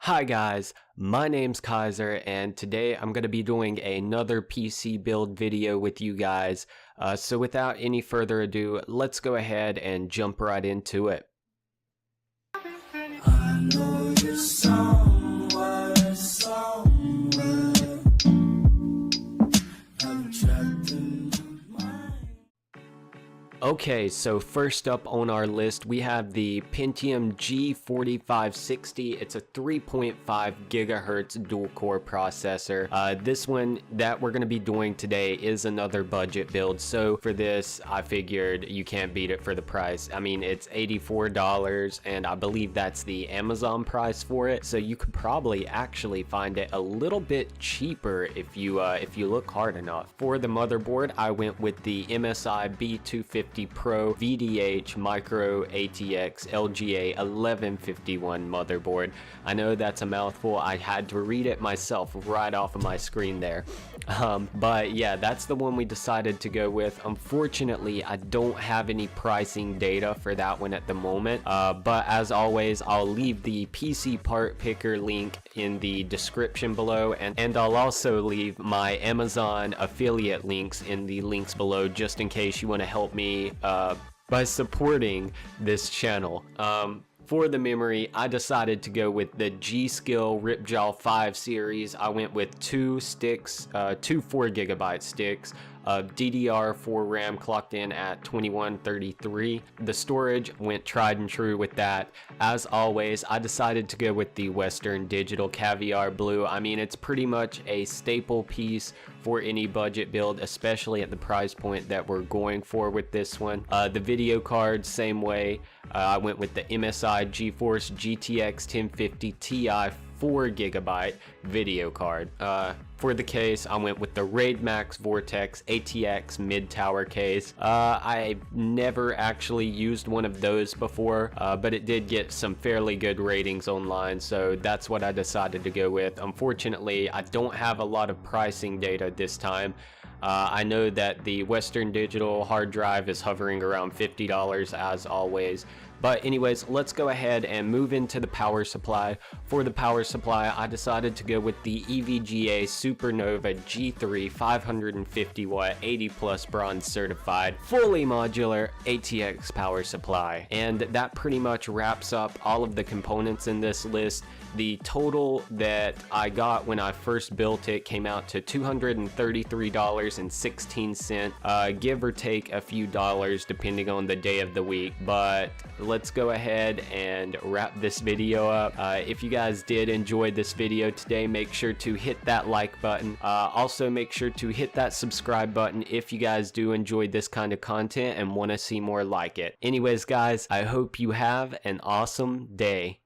Hi guys, my name's Kaiser and today I'm going to be doing another PC build video with you guys. So without any further ado, let's go ahead and jump right into it. I know you're somewhere. Okay, so first up on our list, we have the Pentium G4560. It's a 3.5 gigahertz dual-core processor. This one that we're going to be doing today is another budget build. So for this, I figured you can't beat it for the price. I mean, it's $84, and I believe that's the Amazon price for it. So you could probably actually find it a little bit cheaper if you look hard enough. For the motherboard, I went with the MSI B250 Pro VDH Micro ATX LGA 1151 motherboard. I know that's a mouthful. I had to read it myself right off of my screen there. But yeah, that's the one we decided to go with. Unfortunately, I don't have any pricing data for that one at the moment. But as always, I'll leave the PC part picker link in the description below, and I'll also leave my Amazon affiliate links in the links below just in case you want to help me by supporting this channel. For the memory, I decided to go with the G-Skill Ripjaw 5 series. I went with two 4GB sticks of DDR4 RAM clocked in at 2133. The storage went tried and true with that. As always, I decided to go with the Western Digital Caviar Blue. I mean, it's pretty much a staple piece for any budget build, especially at the price point that we're going for with this one. The video card, same way. I went with the MSI GeForce GTX 1050 Ti 4GB video card. For the case, I went with the Raid Max Vortex ATX mid-tower case. I've never actually used one of those before, but it did get some fairly good ratings online, so that's what I decided to go with. Unfortunately, I don't have a lot of pricing data this time. I know that the Western Digital hard drive is hovering around $50 as always. But anyways, let's go ahead and move into the power supply. For the power supply, I decided to go with the EVGA Supernova G3 550 watt 80 plus bronze certified fully modular ATX power supply. And that pretty much wraps up all of the components in this list. The total that I got when I first built it came out to $233.16, give or take a few dollars depending on the day of the week. But let's go ahead and wrap this video up. If you guys did enjoy this video today, make sure to hit that like button. Also make sure to hit that subscribe button if you guys do enjoy this kind of content and want to see more like it. Anyways guys, I hope you have an awesome day.